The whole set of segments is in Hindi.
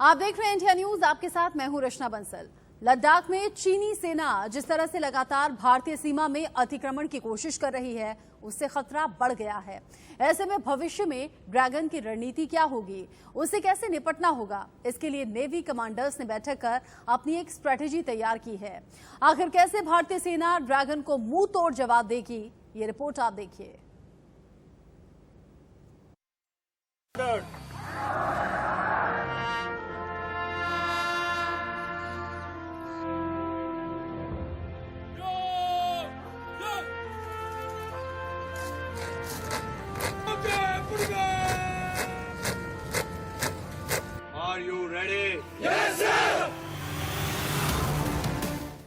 आप देख रहे हैं इंडिया न्यूज, आपके साथ मैं हूं रचना बंसल। लद्दाख में चीनी सेना जिस तरह से लगातार भारतीय सीमा में अतिक्रमण की कोशिश कर रही है, उससे खतरा बढ़ गया है। ऐसे में भविष्य में ड्रैगन की रणनीति क्या होगी, उससे कैसे निपटना होगा, इसके लिए नेवी कमांडर्स ने बैठक कर अपनी एक स्ट्रेटेजी तैयार की है। आखिर कैसे भारतीय सेना ड्रैगन को मुंह तोड़ जवाब देगी, ये रिपोर्ट आप देखिए।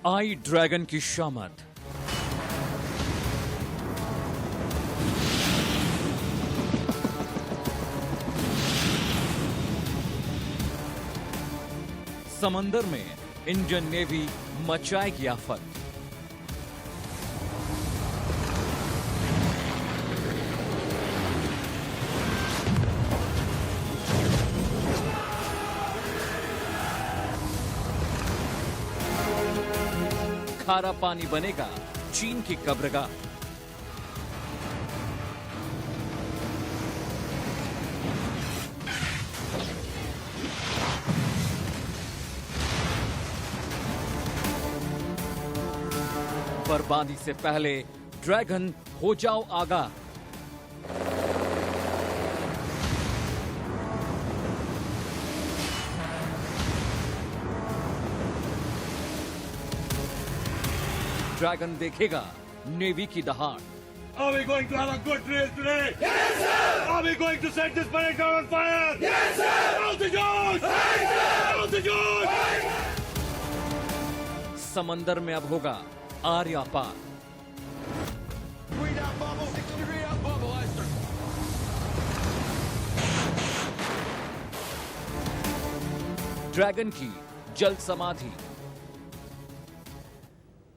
आई ड्रैगन की शामत। समंदर में इंडियन नेवी मचाएगी आफत। खारा पानी बनेगा चीन की कब्रगाह। बर्बादी से पहले ड्रैगन हो जाओ आगाह। ड्रैगन देखेगा नेवी की दहाड़। Are we going to have a good race today? Yes, sir! Are we going to set this parade ground on fire? Yes, sir! Altitude! Right, sir! Altitude! Right. समंदर में अब होगा आर्या पार। ड्रैगन की जल समाधि।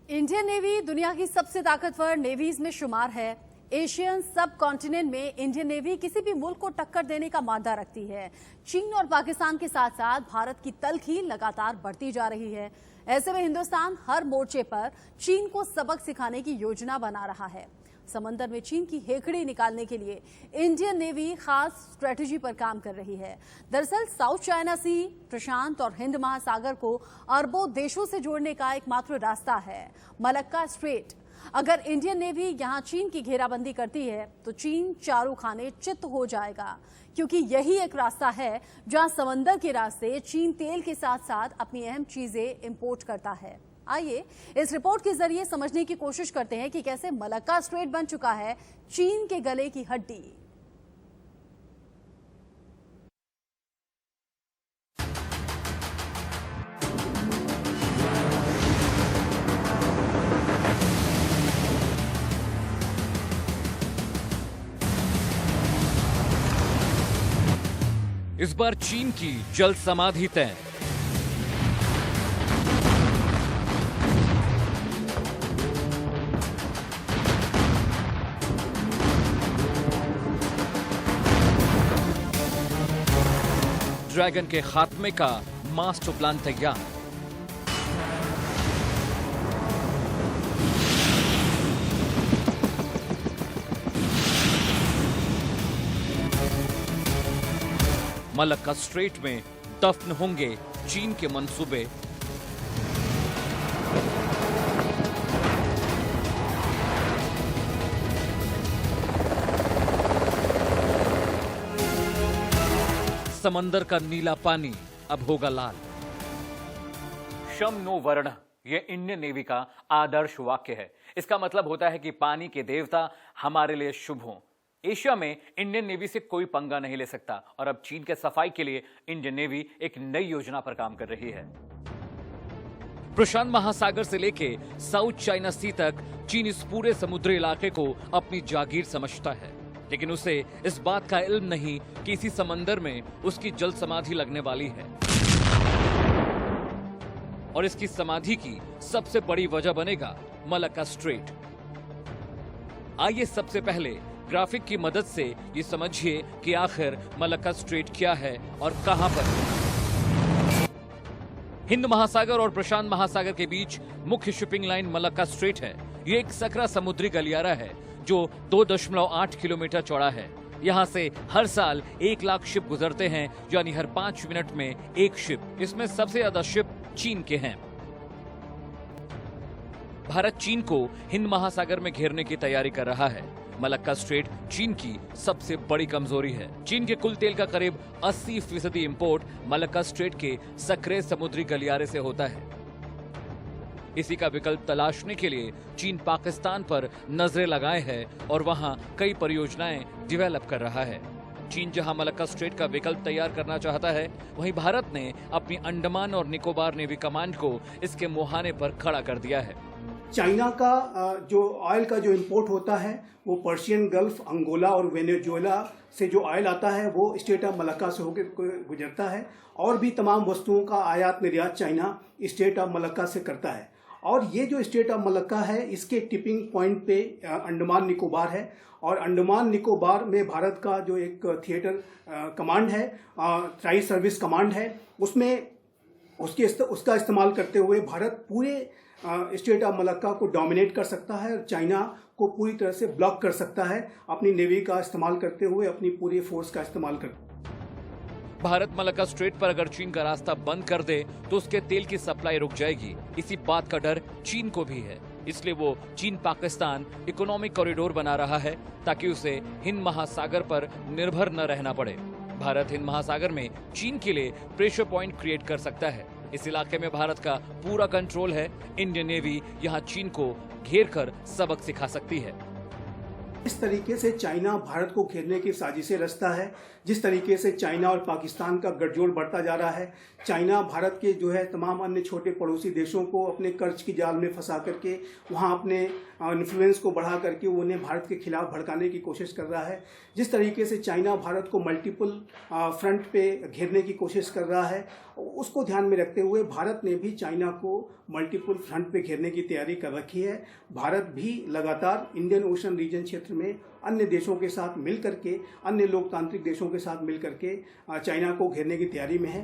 इंडियन नेवी दुनिया की सबसे ताकतवर नेवीज में शुमार है। एशियन सब कॉन्टिनेंट में इंडियन नेवी किसी भी मुल्क को टक्कर देने का मादा रखती है। चीन और पाकिस्तान के साथ साथ भारत की तलखी लगातार बढ़ती जा रही है। ऐसे में हिंदुस्तान हर मोर्चे पर चीन को सबक सिखाने की योजना बना रहा है। समंदर में चीन की हेकड़ी निकालने के लिए इंडियन नेवी खास स्ट्रेटजी पर काम कर रही है। दरअसल साउथ चाइना सी, प्रशांत और हिंद महासागर को अरबों देशों से जोड़ने का एकमात्र रास्ता है मलक्का स्ट्रेट। अगर इंडियन नेवी यहां चीन की घेराबंदी करती है तो चीन चारों खाने चित्त हो जाएगा, क्योंकि यही एक रास्ता है जहां समंदर के रास्ते चीन तेल के साथ साथ अपनी अहम चीजें इंपोर्ट करता है। आइए इस रिपोर्ट के जरिए समझने की कोशिश करते हैं कि कैसे मलक्का स्ट्रेट बन चुका है चीन के गले की हड्डी। इस बार चीन की जल समाधि तय। ड्रैगन के खात्मे का मास्टर प्लान तैयार। मलक्का स्ट्रेट में दफन होंगे चीन के मंसूबे। समंदर का नीला पानी अब होगा लाल। शम नो वर्ण, यह इंडियन नेवी का आदर्श वाक्य है। इसका मतलब होता है कि पानी के देवता हमारे लिए शुभ हों। एशिया में इंडियन नेवी से कोई पंगा नहीं ले सकता और अब चीन के सफाई के लिए इंडियन नेवी एक नई योजना पर काम कर रही है। प्रशांत महासागर से लेके साउथ चाइना सी तक चीन इस पूरे समुद्री इलाके को अपनी जागीर समझता है, लेकिन उसे इस बात का इल्म नहीं कि इसी समंदर में उसकी जल समाधि लगने वाली है और इसकी समाधि की सबसे बड़ी वजह बनेगा मलक्का स्ट्रेट। आइए सबसे पहले ग्राफिक की मदद से ये समझिए कि आखिर मलक्का स्ट्रेट क्या है और कहां पर है। हिंद महासागर और प्रशांत महासागर के बीच मुख्य शिपिंग लाइन मलक्का स्ट्रेट है। ये एक सकरा समुद्री गलियारा है जो 2.8 किलोमीटर चौड़ा है। यहाँ से हर साल 1 लाख शिप गुजरते हैं, यानी हर 5 मिनट में एक शिप। इसमें सबसे ज्यादा शिप चीन के हैं। भारत चीन को हिंद महासागर में घेरने की तैयारी कर रहा है। मलक्का स्ट्रेट चीन की सबसे बड़ी कमजोरी है। चीन के कुल तेल का करीब 80% इंपोर्ट मलक्का स्ट्रेट के सकरे समुद्री गलियारे से होता है। इसी का विकल्प तलाशने के लिए चीन पाकिस्तान पर नजरें लगाए है और वहां कई परियोजनाएं डेवलप कर रहा है। चीन जहां मलक्का स्ट्रेट का विकल्प तैयार करना चाहता है, वहीं भारत ने अपनी अंडमान और निकोबार नेवी कमांड को इसके मुहाने पर खड़ा कर दिया है। चाइना का जो ऑयल का जो इंपोर्ट होता है वो पर्शियन गल्फ, अंगोला और वेनेजुएला से जो ऑयल आता है वो स्टेट ऑफ मलक्का से होकर गुजरता है। और भी तमाम वस्तुओं का आयात निर्यात चाइना स्टेट ऑफ मलक्का से करता है। और ये जो स्टेट ऑफ मलक्का है इसके टिपिंग पॉइंट पे अंडमान निकोबार है। और अंडमान निकोबार में भारत का जो एक थिएटर कमांड है, ट्राई सर्विस कमांड है, उसमें उसका इस्तेमाल करते हुए भारत पूरे स्टेट ऑफ मलक्का को डोमिनेट कर सकता है और चाइना को पूरी तरह से ब्लॉक कर सकता है अपनी नेवी का इस्तेमाल करते हुए, अपनी पूरी फोर्स का इस्तेमाल करते। भारत मलक्का स्ट्रेट पर अगर चीन का रास्ता बंद कर दे तो उसके तेल की सप्लाई रुक जाएगी। इसी बात का डर चीन को भी है, इसलिए वो चीन पाकिस्तान इकोनॉमिक कॉरिडोर बना रहा है ताकि उसे हिंद महासागर पर निर्भर न रहना पड़े। भारत हिंद महासागर में चीन के लिए प्रेशर पॉइंट क्रिएट कर सकता है। इस इलाके में भारत का पूरा कंट्रोल है। इंडियन नेवी यहाँ चीन को घेर कर सबक सिखा सकती है। इस तरीके से चाइना भारत को घेरने की साजिशें रचता है। जिस तरीके से चाइना और पाकिस्तान का गठजोड़ बढ़ता जा रहा है, चाइना भारत के जो है तमाम अन्य छोटे पड़ोसी देशों को अपने कर्ज की जाल में फंसा करके वहां अपने इन्फ्लुएंस को बढ़ा करके उन्हें भारत के खिलाफ भड़काने की कोशिश कर रहा है। जिस तरीके से चाइना भारत को मल्टीपल फ्रंट पे घेरने की कोशिश कर रहा है, उसको ध्यान में रखते हुए भारत ने भी चाइना को मल्टीपल फ्रंट पे घेरने की तैयारी कर रखी है। भारत भी लगातार इंडियन ओशन रीजन क्षेत्र में अन्य देशों के साथ मिलकर के, अन्य लोकतांत्रिक देशों के साथ मिलकर के चाइना को घेरने की तैयारी में है।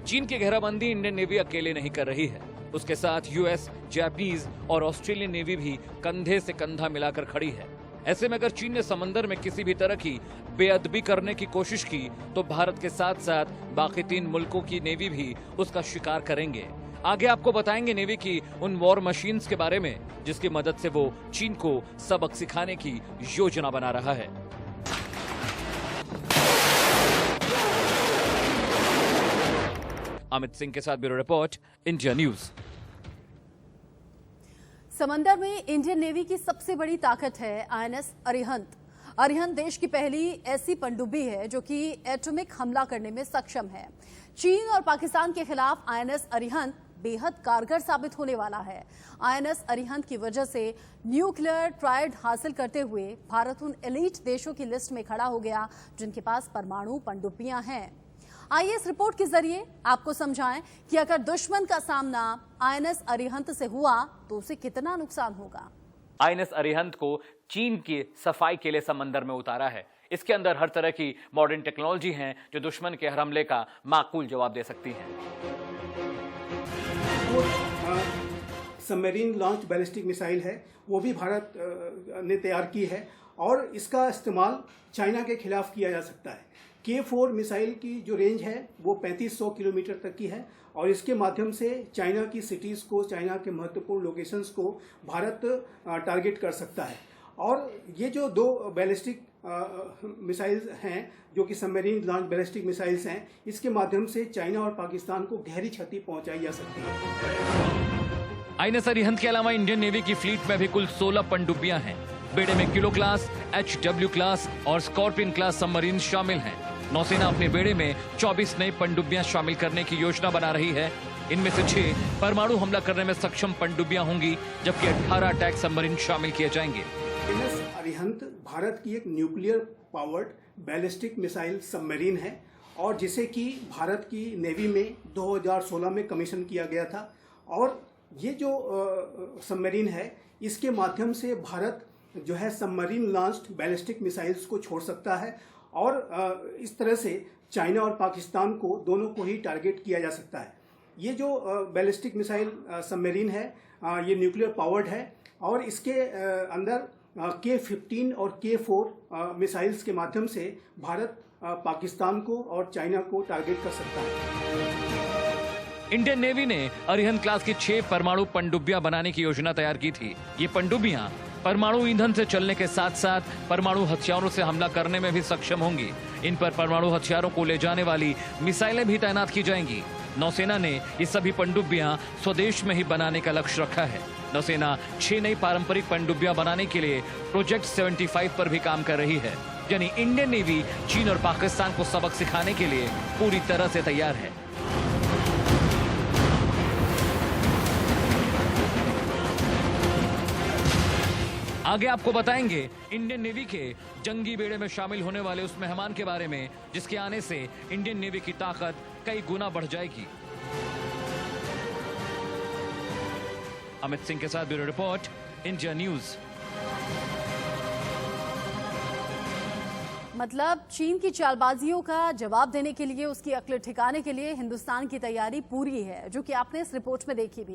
चीन की घेराबंदी इंडियन नेवी अकेले नहीं कर रही है, उसके साथ यूएस, जापानीज और ऑस्ट्रेलियन नेवी भी कंधे से कंधा मिलाकर खड़ी है। ऐसे में अगर चीन ने समंदर में किसी भी तरह की बेअदबी करने की कोशिश की तो भारत के साथ साथ बाकी 3 मुल्कों की नेवी भी उसका शिकार करेंगे। आगे आपको बताएंगे नेवी की उन वॉर मशीन्स के बारे में जिसकी मदद से वो चीन को सबक सिखाने की योजना बना रहा है। अमित सिंह के साथ ब्यूरो रिपोर्ट, इंडिया न्यूज। समंदर में इंडियन नेवी की सबसे बड़ी ताकत है आईएनएस अरिहंत। अरिहंत देश की पहली ऐसी पनडुब्बी है जो कि एटॉमिक हमला करने में सक्षम है। चीन और पाकिस्तान के खिलाफ आईएनएस अरिहंत बेहद कारगर साबित होने वाला है। आईएनएस अरिहंत की वजह से न्यूक्लियर ट्रायड हासिल करते हुए भारत उन एलीट देशों की लिस्ट में खड़ा हो गया जिनके पास परमाणु पनडुब्बियां हैं। आइए इस रिपोर्ट के जरिए आपको समझाएं कि अगर दुश्मन का सामना आईएनएस अरिहंत से हुआ तो उसे कितना नुकसान होगा। आईएनएस अरिहंत को चीन की सफाई के लिए समंदर में उतारा है। इसके अंदर हर तरह की मॉडर्न टेक्नोलॉजी है जो दुश्मन के हर हमले का माकूल जवाब दे सकती है। सबमरीन लॉन्च बैलिस्टिक मिसाइल है, वो भी भारत ने तैयार की है और इसका इस्तेमाल चाइना के खिलाफ किया जा सकता है। K4 मिसाइल की जो रेंज है वो 3500 किलोमीटर तक की है और इसके माध्यम से चाइना की सिटीज़ को, चाइना के महत्वपूर्ण लोकेशंस को भारत टारगेट कर सकता है। और ये जो 2 बैलिस्टिक मिसाइल्स हैं जो कि सबमरीन लॉन्च बैलिस्टिक मिसाइल्स हैं, इसके माध्यम से चाइना और पाकिस्तान को गहरी क्षति पहुंचाई जा सकती है। आईएनएस अरिहंत के अलावा इंडियन नेवी की फ्लीट में भी कुल 16 पनडुब्बियां हैं। बेड़े में किलो क्लास, HW क्लास और स्कॉर्पियन क्लास सबमरीन शामिल हैं। नौसेना अपने बेड़े में 24 नई पनडुब्बियां शामिल करने की योजना बना रही है। इनमें से 6 परमाणु हमला करने में सक्षम पनडुब्बियां होंगी, जबकि 18 अटैक सबमरीन शामिल किए जाएंगे। आईएनएस अरिहंत भारत की एक nuclear powered ballistic missile submarine है और जिसे कि भारत की नेवी में 2016 में कमीशन किया गया था। और ये जो सबमरीन है, इसके माध्यम से भारत जो है सबमरीन लॉन्च्ड बैलिस्टिक मिसाइल्स को छोड़ सकता है और इस तरह से चाइना और पाकिस्तान को, दोनों को ही टारगेट किया जा सकता है। ये जो बैलिस्टिक मिसाइल सबमरीन है ये न्यूक्लियर पावर्ड है और इसके अंदर K-15 और K-4 मिसाइल्स के माध्यम से भारत पाकिस्तान को और चाइना को टारगेट कर सकता है। इंडियन नेवी ने अरिहंत क्लास की 6 परमाणु पनडुब्बियां बनाने की योजना तैयार की थी। ये पनडुब्बियां परमाणु ईंधन से चलने के साथ साथ परमाणु हथियारों से हमला करने में भी सक्षम होंगी। इन पर परमाणु हथियारों को ले जाने वाली मिसाइलें भी तैनात की जाएंगी। नौसेना ने ये सभी पनडुब्बियां स्वदेश में ही बनाने का लक्ष्य रखा है। नौसेना 6 नई पारंपरिक पनडुब्बियां बनाने के लिए प्रोजेक्ट 75 पर भी काम कर रही है। यानी इंडियन नेवी चीन और पाकिस्तान को सबक सिखाने के लिए पूरी तरह से तैयार है। आगे आपको बताएंगे इंडियन नेवी के जंगी बेड़े में शामिल होने वाले उस मेहमान के बारे में जिसके आने से इंडियन नेवी की ताकत कई गुना बढ़ जाएगी। अमित सिंह के साथ ब्यूरो रिपोर्ट, इंडिया न्यूज। मतलब चीन की चालबाजियों का जवाब देने के लिए, उसकी अक्ल ठिकाने के लिए हिंदुस्तान की तैयारी पूरी है, जो कि आपने इस रिपोर्ट में देखी भी।